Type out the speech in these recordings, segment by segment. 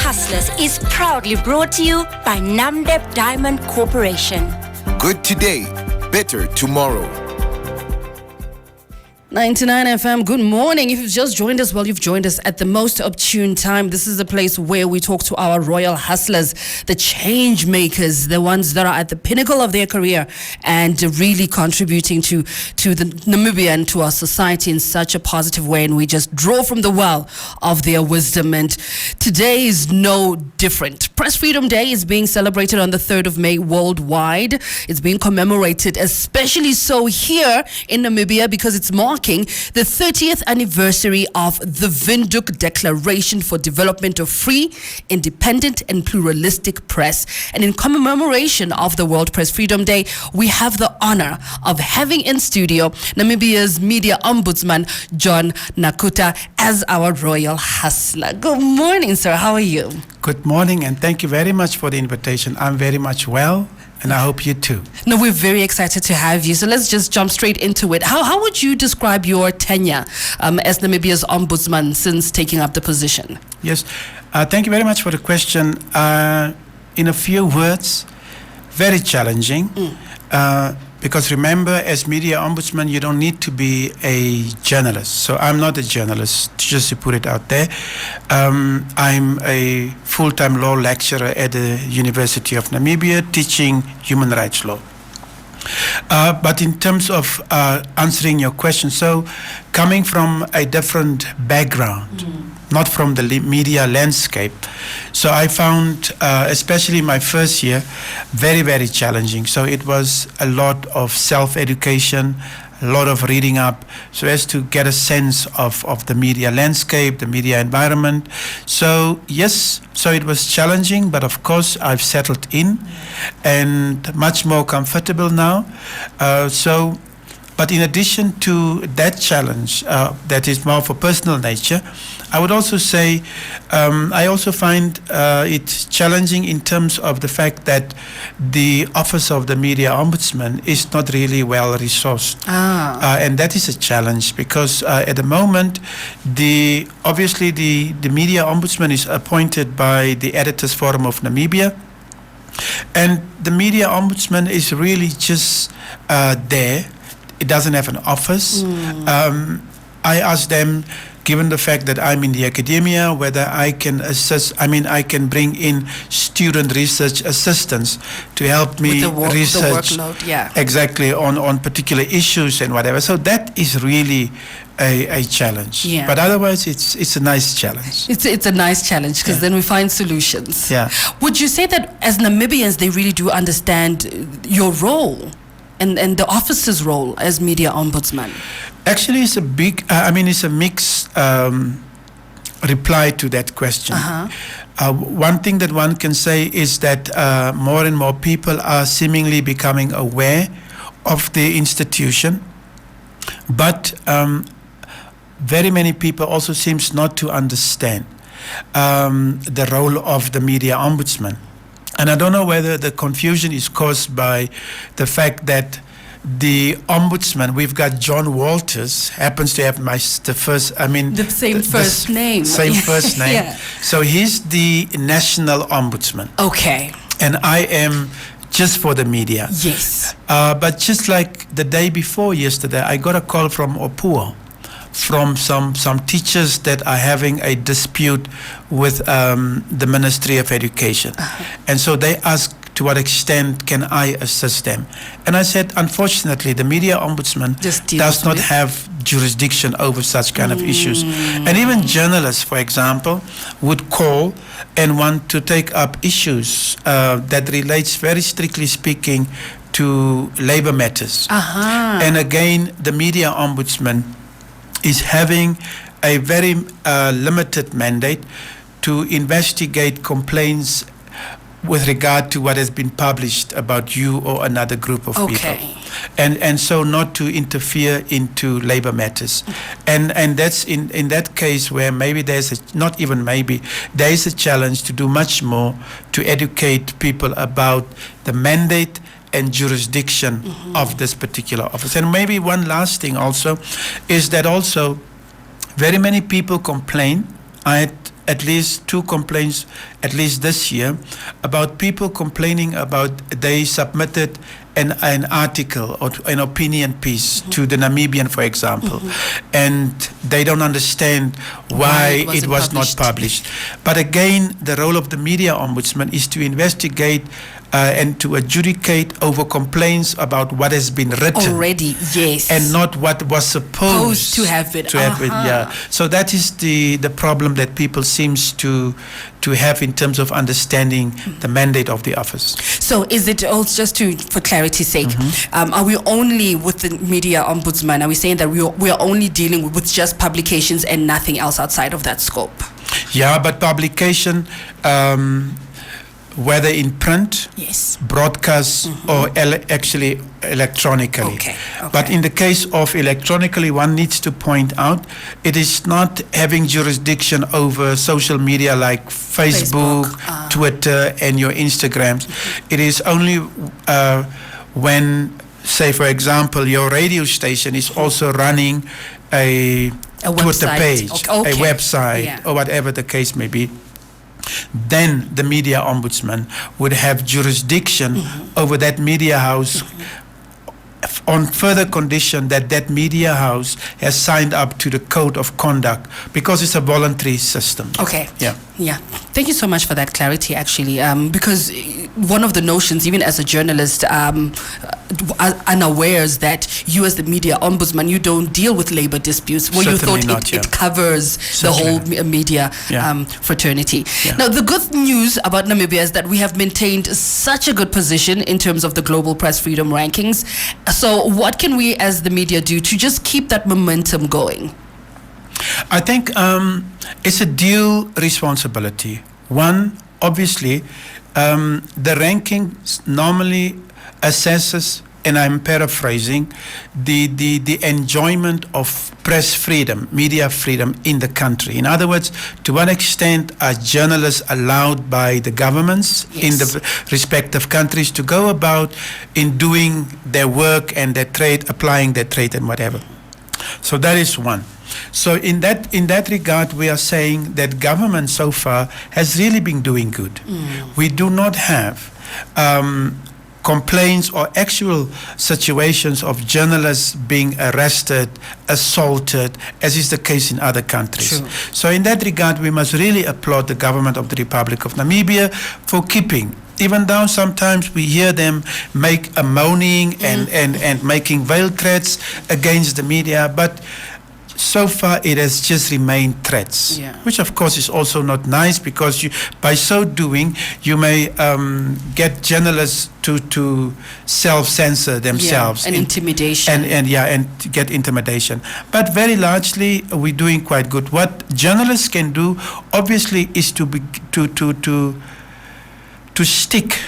Hustlers is proudly brought to you by Namdeb Diamond Corporation. Good today, better tomorrow. 99 FM, good morning. If you've just joined us, well, you've joined us at the most opportune time. This is the place where we talk to our royal hustlers, the change makers, the ones that are at the pinnacle of their career and really contributing to the Namibia and to our society in such a positive way. And we just draw from the well of their wisdom. And today is no different. Press Freedom Day is being celebrated on the 3rd of May worldwide. It's being commemorated, especially so here in Namibia, because it's marking the 30th anniversary of the Windhoek Declaration for Development of Free, Independent and Pluralistic Press. And in commemoration of the World Press Freedom Day, we have the honor of having in studio Namibia's media ombudsman, John Nakuta, as our royal hustler. Good morning, sir. How are you? Good morning, and thank you very much for the invitation. I'm very much well. And I hope you too. No, we're very excited to have you. So let's just jump straight into it. How would you describe your tenure as Namibia's ombudsman since taking up the position? Yes, thank you very much for the question. In a few words, very challenging. Because remember, as media ombudsman, you don't need to be a journalist. So I'm not a journalist, just to put it out there. I'm a full-time law lecturer at the University of Namibia, teaching human rights law. But in terms of answering your question, so coming from a different background, not from the media landscape. So I found, especially my first year, very, very challenging. So it was a lot of self-education, a lot of reading up, so as to get a sense of the media landscape, the media environment. So yes, so it was challenging, but of course I've settled in and much more comfortable now. But in addition to that challenge, that is more for personal nature, I would also say I also find it challenging in terms of the fact that the office of the media ombudsman is not really well resourced. And that is a challenge because at the moment, obviously the media ombudsman is appointed by the Editors Forum of Namibia. And the media ombudsman is really just there. It doesn't have an office. I asked them, given the fact that I'm in the academia, whether I can assist, I can bring in student research assistants to help me research the workload, yeah. Exactly on particular issues and whatever. So that is really a challenge. Yeah. But otherwise, it's a nice challenge. It's a nice challenge because then we find solutions. Yeah. Would you say that as Namibians, they really do understand your role and the office's role as media ombudsman? Actually, it's a big, it's a mixed reply to that question. One thing that one can say is that more and more people are seemingly becoming aware of the institution, but very many people also seems not to understand the role of the media ombudsman. And I don't know whether the confusion is caused by the fact that the ombudsman, we've got John Walters, happens to have the same first name. Same first name. Yeah. So he's the national ombudsman. Okay. And I am just for the media. Yes. But just like the day before yesterday, I got a call from Opuo, from some teachers that are having a dispute with the Ministry of Education. And so they asked, to what extent can I assist them? And I said, unfortunately, the media ombudsman does not have jurisdiction over such kind of issues. And even journalists, for example, would call and want to take up issues that relates, very strictly speaking, to labor matters. And again, the media ombudsman is having a very limited mandate to investigate complaints with regard to what has been published about you or another group of people. And so not to interfere into labor matters. And that's in that case where maybe there is a challenge to do much more to educate people about the mandate and jurisdiction of this particular office. And maybe one last thing also is that also very many people complain. I had at least 2 complaints, at least this year, about people complaining about they submitted an article or an opinion piece to the Namibian, for example, and they don't understand why it was not published. But again, the role of the media ombudsman is to investigate and to adjudicate over complaints about what has been written already, yes, and not what was supposed to have been. Yeah. So that is the problem that people seems to have in terms of understanding the mandate of the office. So is it also, just for clarity's sake, are we only with the media ombudsman, are we saying that we are only dealing with just publications and nothing else outside of that scope? Yeah, but publication, whether in print, yes, broadcast, or actually electronically. Okay. But in the case of electronically, one needs to point out it is not having jurisdiction over social media like Facebook, Twitter, and your Instagrams. It is only when, say, for example, your radio station is also running a Twitter page, a website, or whatever the case may be. Then the media ombudsman would have jurisdiction over that media house on further condition that that media house has signed up to the code of conduct, because it's a voluntary system. Okay. Yeah. Thank you so much for that clarity, actually, because one of the notions, even as a journalist, unawares that you as the media ombudsman, you don't deal with labor disputes. Well, you thought it covers the whole media fraternity. Yeah. Now, the good news about Namibia is that we have maintained such a good position in terms of the global press freedom rankings. So what can we as the media do to just keep that momentum going? I think it's a dual responsibility. One, obviously, the ranking normally assesses, and I'm paraphrasing, the enjoyment of press freedom, media freedom in the country. In other words, to what extent are journalists allowed by the governments in the respective countries to go about in doing their work and their trade, applying their trade and whatever. So that is one. So in that regard, we are saying that government so far has really been doing good. We do not have complaints or actual situations of journalists being arrested, assaulted, as is the case in other countries. True. So in that regard, we must really applaud the government of the Republic of Namibia for keeping, even though sometimes we hear them make a moaning and making veiled threats against the media, but so far it has just remained threats, which of course is also not nice, because by so doing you may get journalists to self-censor themselves, and intimidation, and get intimidation. But very largely we're doing quite good. What journalists can do, obviously, is to stick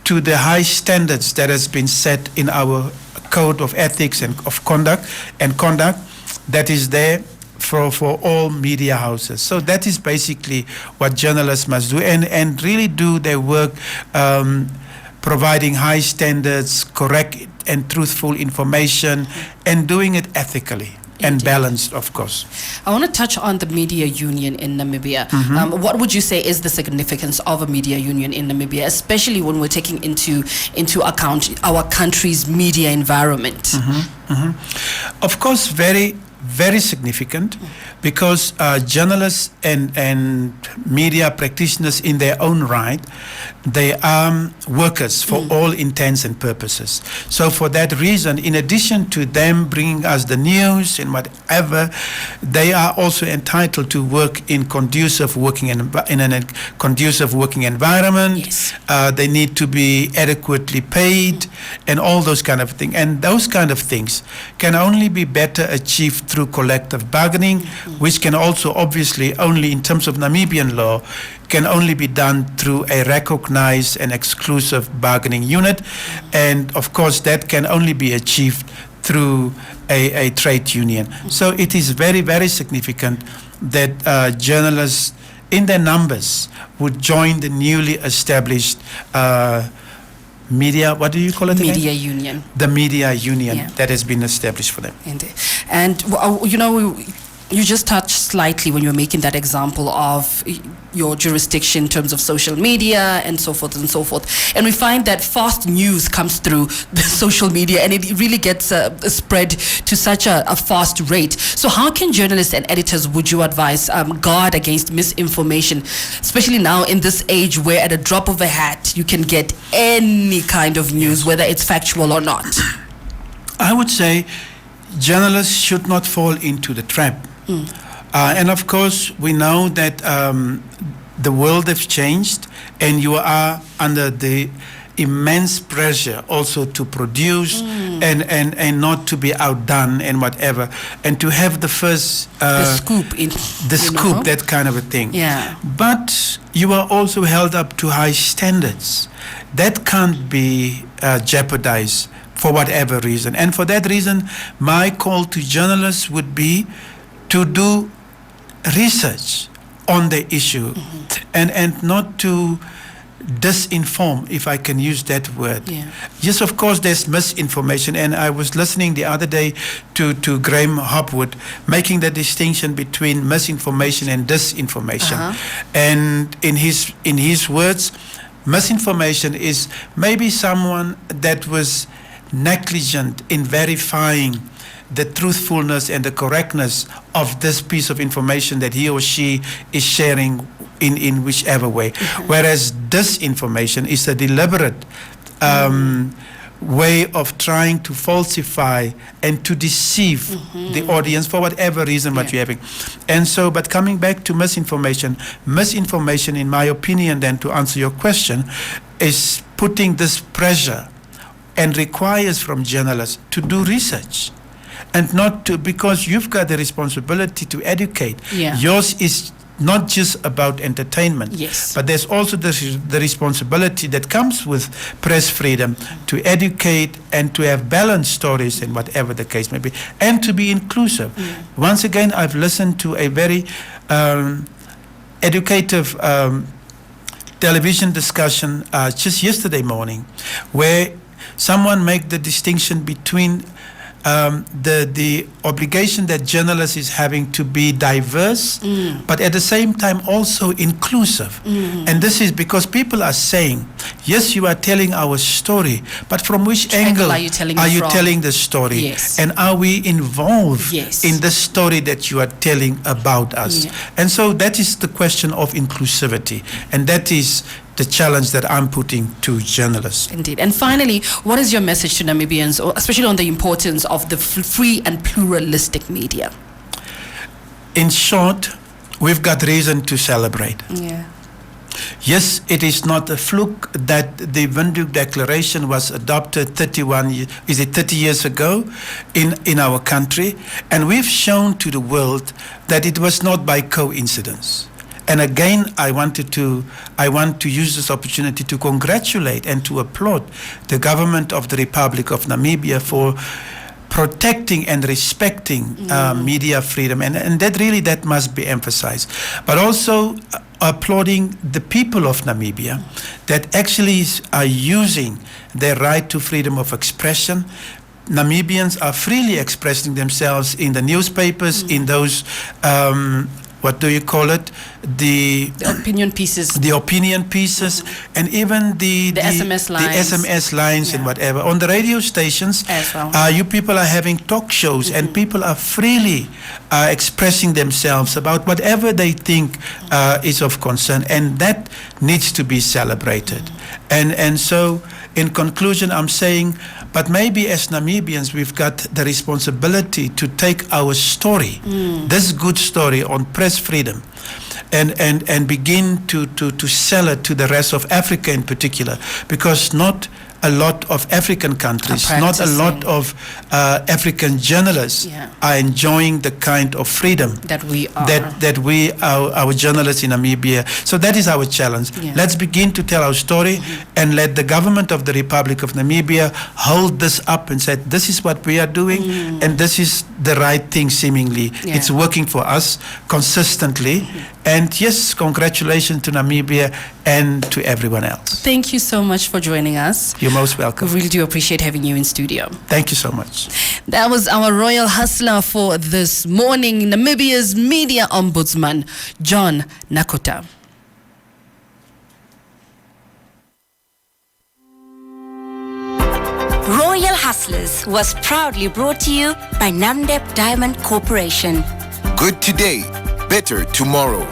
to the high standards that has been set in our code of ethics and of conduct that is there for all media houses. So that is basically what journalists must do, and really do their work, providing high standards, correct and truthful information, and doing it ethically and balanced, of course. I want to touch on the media union in Namibia. What would you say is the significance of a media union in Namibia, especially when we're taking into account our country's media environment? Of course, very, very significant, because journalists and media practitioners in their own right, they are workers for all intents and purposes. So for that reason, in addition to them bringing us the news and whatever, they are also entitled to work in conducive working in a conducive working environment. They need to be adequately paid and all those kind of things. And those kind of things can only be better achieved through collective bargaining, which can also obviously only in terms of Namibian law can only be done through a recognized and exclusive bargaining unit. And of course that can only be achieved through a trade union. So it is very, very significant that journalists in their numbers would join the newly established media, what do you call it again? Media union. The media union that has been established for them. And you know, You just touched slightly when you were making that example of your jurisdiction in terms of social media and so forth and so forth. And we find that fast news comes through the social media, and it really gets spread to such a fast rate. So how can journalists and editors, would you advise, guard against misinformation, especially now in this age where at a drop of a hat you can get any kind of news, whether it's factual or not? I would say journalists should not fall into the trap. And of course, we know that the world has changed, and you are under the immense pressure also to produce and not to be outdone and whatever, and to have the first The scoop, that kind of a thing. Yeah. But you are also held up to high standards that can't be jeopardized for whatever reason. And for that reason, my call to journalists would be to do research on the issue, and not to disinform, if I can use that word. Yeah. Yes, of course, there's misinformation, and I was listening the other day to Graham Hopwood making the distinction between misinformation and disinformation. And in his words, misinformation is maybe someone that was negligent in verifying the truthfulness and the correctness of this piece of information that he or she is sharing in whichever way. Whereas disinformation is a deliberate way of trying to falsify and to deceive the audience for whatever reason what you're having. And so, but coming back to misinformation, in my opinion, then, to answer your question, is putting this pressure and requires from journalists to do research. And not to, because you've got the responsibility to educate. Yeah. Yours is not just about entertainment. Yes. But there's also the responsibility that comes with press freedom to educate and to have balanced stories and whatever the case may be, and to be inclusive. Once again, I've listened to a very educative television discussion just yesterday morning, where someone made the distinction between the obligation that journalists is having to be diverse, but at the same time also inclusive. And this is because people are saying, yes, you are telling our story, but from which angle are you telling the story? Yes. And are we involved Yes. in the story that you are telling about us? Yeah. And so that is the question of inclusivity. And that is the challenge that I'm putting to journalists. Indeed. And finally, what is your message to Namibians, or especially on the importance of the free and pluralistic media? In short, we've got reason to celebrate. Yeah. Yes, it is not a fluke that the Windhoek Declaration was adopted 30 years ago in our country, and we've shown to the world that it was not by coincidence. And again, I want to use this opportunity to congratulate and to applaud the government of the Republic of Namibia for protecting and respecting media freedom, and that must be emphasized. But also applauding the people of Namibia that actually are using their right to freedom of expression. Namibians are freely expressing themselves in the newspapers, in those what do you call it? The opinion pieces. The opinion pieces, and even the SMS lines. The SMS lines and whatever. On the radio stations, as well. You people are having talk shows, and people are freely expressing themselves about whatever they think is of concern, and that needs to be celebrated. And so, in conclusion, I'm saying, but maybe as Namibians, we've got the responsibility to take our story, this good story on press freedom, and begin to sell it to the rest of Africa in particular, because not a lot of African countries, not a lot of African journalists are enjoying the kind of freedom that we are. That we, our journalists in Namibia. So that is our challenge. Yeah. Let's begin to tell our story, and let the government of the Republic of Namibia hold this up and say, this is what we are doing, and this is the right thing seemingly. Yeah. It's working for us consistently, And yes, congratulations to Namibia and to everyone else. Thank you so much for joining us. You're most We welcome. really do appreciate having you in studio. Thank you so much. That was our royal hustler for this morning, Namibia's media ombudsman, John Nakuta. Royal Hustlers was proudly brought to you by Namdeb Diamond Corporation. Good today, better tomorrow.